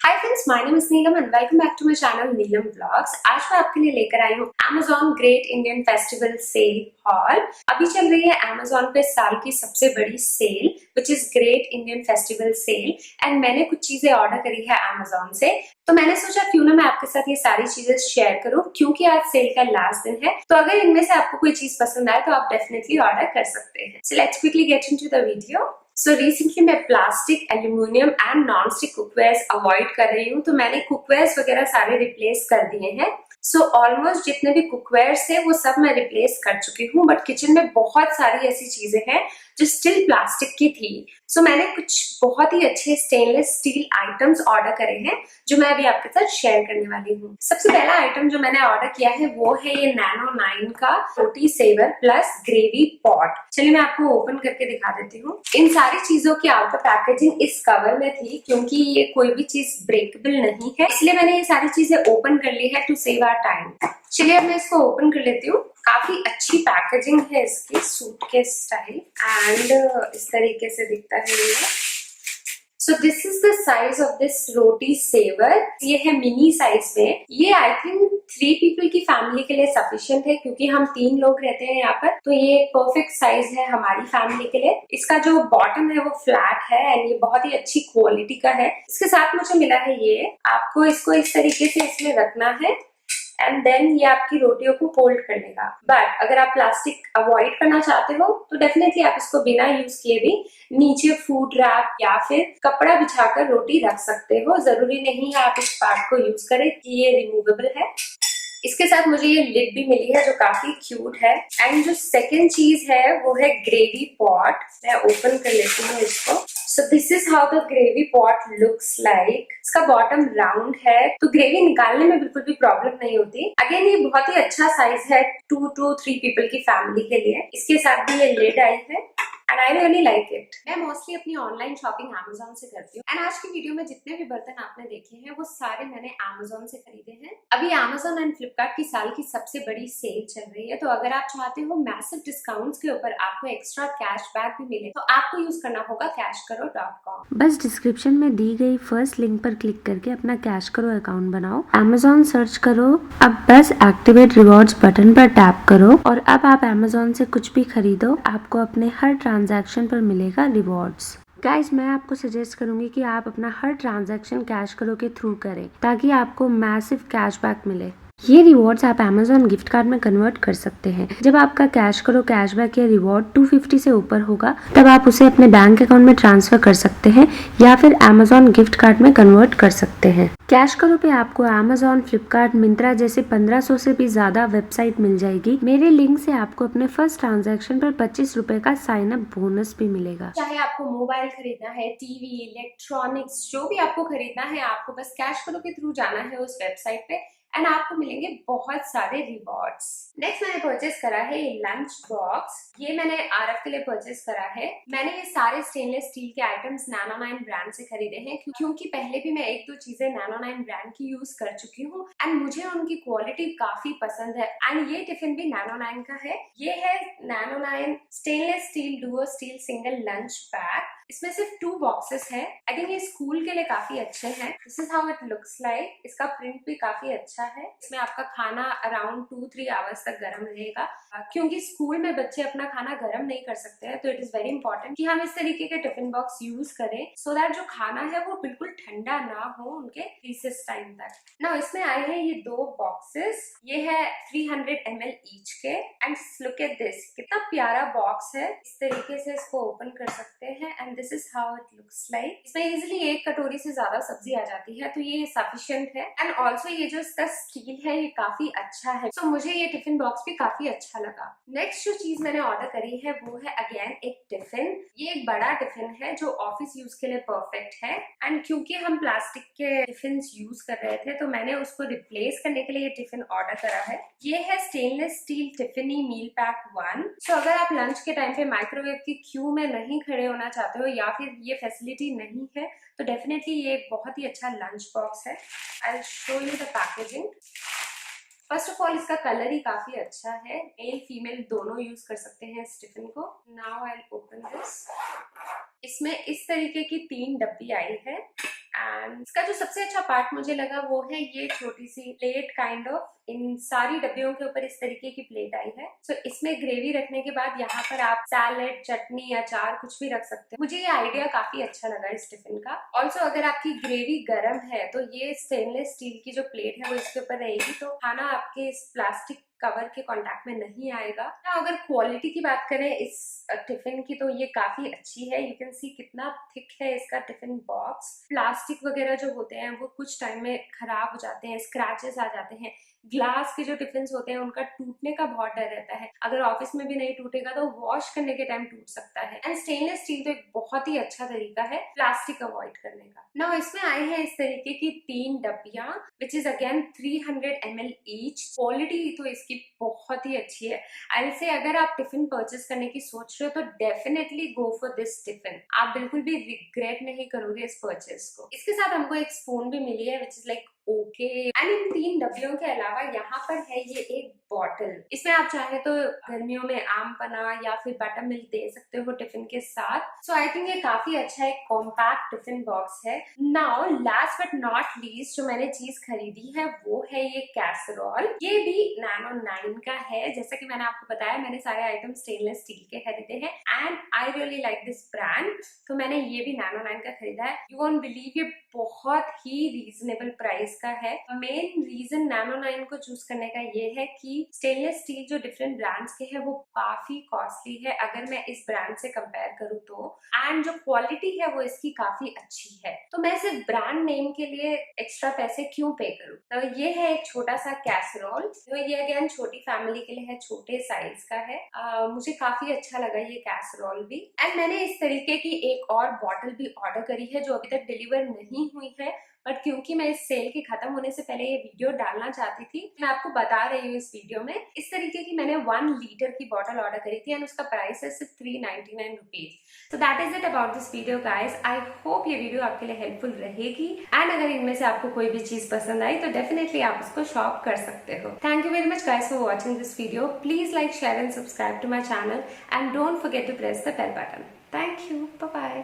Hi friends, my name is Neelam and welcome back to my channel Neelam vlogs. आज मैं आपके लिए लेकर आई हूँ Amazon great Indian festival sale haul. अभी चल रही है Amazon पे साल की सबसे बड़ी sale which is great Indian festival sale and मैंने कुछ चीजें ऑर्डर करी है Amazon से। तो मैंने सोचा क्यों ना मैं आपके साथ ये सारी चीजें शेयर करूं, क्योंकि आज सेल का लास्ट दिन है। तो अगर इनमें से आपको कोई चीज पसंद आए तो आप डेफिनेटली ऑर्डर कर सकते हैं। So let's quickly get into the video. So recently मैं plastic, aluminium and non stick cookwares avoid कर रही हूँ, तो मैंने कुकवेयर्स वगैरह सारे रिप्लेस कर दिए हैं। सो ऑलमोस्ट जितने भी कुकवेयर्स थे वो सब मैं रिप्लेस कर चुकी हूँ, बट किचन में बहुत सारी ऐसी चीजें हैं जो स्टिल प्लास्टिक की थी। सो मैंने कुछ बहुत ही अच्छे स्टेनलेस स्टील आइटम्स ऑर्डर करे हैं जो मैं अभी आपके साथ शेयर करने वाली हूँ। सबसे पहला आइटम जो मैंने ऑर्डर किया है वो है ये नैनो 9 का रोटी सेवर प्लस ग्रेवी पॉट। चलिए मैं आपको ओपन करके दिखा देती हूँ। इन सारी चीजों की आउटर पैकेजिंग इस कवर में थी, क्योंकि ये कोई भी चीज ब्रेकेबल नहीं है, इसलिए मैंने ये सारी चीजें ओपन कर ली है टू सेव आवर टाइम। चलिए अब मैं इसको ओपन कर लेती हूँ। काफी अच्छी पैकेजिंग है इसकी, सूटकेस स्टाइल, एंड इस तरीके से दिखता है ये। So this is the size of this roti saver. ये है मिनी साइज में। ये आई थिंक 3 पीपल की फैमिली के लिए सफिशिएंट है, क्योंकि हम 3 लोग रहते हैं यहाँ पर, तो ये परफेक्ट साइज है हमारी फैमिली के लिए। इसका जो बॉटम है वो फ्लैट है एंड ये बहुत ही अच्छी क्वालिटी का है। इसके साथ मुझे मिला है ये, आपको इसको इस तरीके से इसमें रखना है एंड देन ये आपकी रोटियों को होल्ड कर लेगा। बट अगर आप प्लास्टिक अवॉइड करना चाहते हो तो डेफिनेटली आप इसको बिना यूज किए भी नीचे फूड रैप या फिर कपड़ा बिछाकर रोटी रख सकते हो। जरूरी नहीं है आप इस पार्ट को यूज करें कि ये रिमूवेबल है। इसके साथ मुझे ये लिड भी मिली है जो काफी क्यूट है। एंड जो सेकेंड चीज है वो है ग्रेवी पॉट। मैं ओपन कर लेती हूँ इसको। सो this is how the gravy pot looks like. इसका बॉटम राउंड है तो ग्रेवी निकालने में बिल्कुल भी प्रॉब्लम नहीं होती। अगेन ये बहुत ही अच्छा साइज है 2 to 3 पीपल की फैमिली के लिए। इसके साथ भी ये लिड आई है and I really like it. मैं मोस्टली अपनी ऑनलाइन शॉपिंग Amazon से करती हूँ एंड आज की वीडियो में जितने भी बर्तन आपने देखे हैं वो सारे मैंने Amazon से खरीदे हैं। अभी Amazon एंड फ्लिपकार्ट की साल की सबसे बड़ी सेल चल रही है, तो अगर आप चाहते हो मैसिव डिस्काउंट्स के ऊपर आपको एक्स्ट्रा कैशबैक भी मिले तो आपको यूज करना होगा cashkaro.com। बस डिस्क्रिप्शन में दी गई फर्स्ट लिंक पर क्लिक करके अपना कैश करो अकाउंट बनाओ, Amazon सर्च करो, अब बस एक्टिवेट रिवॉर्ड्स बटन पर टैप करो और अब आप Amazon से कुछ भी खरीदो, आपको अपने हर ट्रांजैक्शन पर मिलेगा रिवॉर्ड्स। गाइस, मैं आपको सजेस्ट करूंगी कि आप अपना हर ट्रांजैक्शन कैश करो के थ्रू करें ताकि आपको मैसिव कैशबैक मिले। ये रिवॉर्ड्स आप Amazon गिफ्ट कार्ड में कन्वर्ट कर सकते हैं। जब आपका कैश करो कैशबैक या रिवॉर्ड 250 से ऊपर होगा तब आप उसे अपने बैंक अकाउंट में ट्रांसफर कर सकते हैं या फिर Amazon गिफ्ट कार्ड में कन्वर्ट कर सकते हैं। कैश करो पे आपको Amazon, फ्लिपकार्ट, मिंत्रा जैसे 1500 से भी ज्यादा वेबसाइट मिल जाएगी। मेरे लिंक से आपको अपने फर्स्ट ट्रांजैक्शन पर 25 रुपए का साइन अप बोनस भी मिलेगा। चाहे आपको मोबाइल खरीदना है, टीवी, इलेक्ट्रॉनिक्स, जो भी आपको खरीदना है, आपको बस कैश करो के थ्रू जाना है उस वेबसाइट पे एंड आपको मिलेंगे बहुत सारे रिवॉर्ड्स। नेक्स्ट मैंने परचेस करा है ये लंच बॉक्स। ये मैंने आरफ के लिए परचेस करा है। मैंने ये सारे स्टेनलेस स्टील के आइटम्स नैनो 9 ब्रांड से खरीदे हैं, क्योंकि पहले भी मैं 1-2 चीजें नैनो 9 ब्रांड की यूज कर चुकी हूँ एंड मुझे उनकी क्वालिटी काफी पसंद है। एंड ये टिफिन भी नैनो 9 का है। ये है nano 9 stainless steel Duo steel single lunch pack. इसमें सिर्फ 2 बॉक्सेस है। आई थिंक ये स्कूल के लिए काफी अच्छे हैं। This is how it looks like. इसका प्रिंट भी काफी अच्छा है। इसमें आपका खाना अराउंड 2-3 आवर्स तक गर्म रहेगा, क्योंकि स्कूल में बच्चे अपना खाना गर्म नहीं कर सकते हैं, तो इट इज वेरी इंपॉर्टेंट कि हम इस तरीके के टिफिन बॉक्स यूज करें सो दैट जो खाना है वो बिल्कुल ठंडा ना हो उनके रिसेस टाइम तक। ना इसमें आए हैं ये 2 बॉक्सेस। ये है 300 ml ईच के एंड लुक एट दिस, कितना प्यारा बॉक्स है। इस तरीके से इसको ओपन कर सकते हैं and this is how it looks like. इसमें इजिली 1 कटोरी से ज्यादा सब्जी आ जाती है, तो ये सफिशिएंट है। एंड ऑल्सो ये जो इसका स्टील है ये काफी अच्छा है, सो मुझे ये टिफिन बॉक्स भी काफी अच्छा लगा। नेक्स्ट जो चीज मैंने ऑर्डर करी है वो है अगेन एक टिफिन। ये एक बड़ा टिफिन है जो ऑफिस यूज के लिए परफेक्ट है एंड क्योंकि हम प्लास्टिक के टिफिन यूज कर रहे थे तो मैंने उसको रिप्लेस करने के लिए ये टिफिन ऑर्डर करा है। ये है स्टेनलेस स्टील टिफिनी मील पैक 1। सो अगर आप लंच के टाइम पे माइक्रोवेव की क्यू में नहीं खड़े होना चाहते हो या फिर ये फैसिलिटी नहीं है तो डेफिनेटली ये एक बहुत ही अच्छा लंच बॉक्स है। I will show you the packaging. First of all इसका कलर ही काफी अच्छा है। मेल फीमेल दोनों यूज कर सकते हैं इस टिफिन को। Now I will open this. इसमें इस तरीके की 3 डब्बी आई है एंड इसका जो सबसे अच्छा पार्ट मुझे लगा वो है ये छोटी सी प्लेट काइंड ऑफ। इन सारी डब्बियों के ऊपर इस तरीके की प्लेट आई है। सो इसमें ग्रेवी रखने के बाद यहाँ पर आप सैलेड, चटनी, अचार कुछ भी रख सकते हैं। मुझे ये आइडिया काफी अच्छा लगा इस टिफिन का। ऑल्सो अगर आपकी ग्रेवी गर्म है तो ये स्टेनलेस स्टील की जो प्लेट है वो इसके ऊपर रहेगी, तो खाना आपके इस प्लास्टिक कवर के कांटेक्ट में नहीं आएगा। ना अगर क्वालिटी की बात करें इस टिफिन की तो ये काफी अच्छी है। यू कैन सी कितना थिक है इसका टिफिन बॉक्स। प्लास्टिक वगैरह जो होते हैं वो कुछ टाइम में खराब हो जाते हैं, स्क्रैचेस आ जाते हैं। ग्लास के जो टिफिन होते हैं उनका टूटने का बहुत डर रहता है। अगर ऑफिस में भी नहीं टूटेगा तो वॉश करने के टाइम टूट सकता है। एंड स्टेनलेस स्टील तो एक बहुत ही अच्छा तरीका है प्लास्टिक अवॉइड करने का। नाउ इसमें आए हैं इस तरीके की 3 डब्बियां which is again 300 ml each. Quality तो इसकी बहुत ही अच्छी है। आई से अगर आप टिफिन परचेस करने की सोच रहे हो तो definitely go for this tiffin. आप बिल्कुल भी रिग्रेट नहीं करोगे इस परचेस को। इसके साथ हमको एक स्पून भी मिली है which is like okay. And in 3 डब्बियों के अलावा यहाँ पर है ये एक बॉटल। इसमें आप चाहे तो गर्मियों में आम पना या फिर बटर मिल्क दे सकते हो टिफिन के साथ। सो आई थिंक ये काफी अच्छा एक कॉम्पैक्ट टिफिन बॉक्स है। Now last but not least जो मैंने चीज खरीदी है वो है ये कैसरोल। ये भी नैनो 9 का है। जैसा कि मैंने आपको बताया मैंने सारे आइटम स्टेनलेस स्टील के खरीदे हैं and I really like this brand, तो मैंने ये भी नैनो 9 का खरीदा है। यू वोंट बिलीव ये बहुत ही रीजनेबल प्राइस का है। मेन रीजन नैनो 9 को चूज करने का ये है कि स्टेनलेस स्टील जो डिफरेंट ब्रांड्स के हैं वो काफी कॉस्टली है अगर मैं इस ब्रांड से कंपेयर करूँ तो। एंड जो क्वालिटी है वो इसकी काफी अच्छी है, तो मैं सिर्फ ब्रांड नेम के लिए एक्स्ट्रा पैसे क्यों पे करूँ। तो ये है एक छोटा सा कैसरोल। तो ये अगेन छोटी फैमिली के लिए है, छोटे साइज का है। मुझे काफी अच्छा लगा ये कैसरोल भी। एंड मैंने इस तरीके की एक और बॉटल भी ऑर्डर करी है जो अभी तक डिलीवर नहीं हुई है, बट क्योंकि मैं इस सेल के खत्म होने से पहले ये वीडियो डालना चाहती थी, मैं आपको बता रही हूँ इस वीडियो में। इस तरीके की मैंने 1 लीटर की बॉटल ऑर्डर करी थी एंड उसका प्राइस है सिर्फ 399 rupees. So that is it about this video guys. I hope ये वीडियो आपके लिए हेल्पफुल रहेगी एंड अगर इनमें से आपको कोई भी चीज पसंद आई तो डेफिनेटली आप उसको शॉप कर सकते हो। Thank you very much guys for watching this video. Please like, share and subscribe to my channel and don't forget to press the bell button. Thank you, bye bye.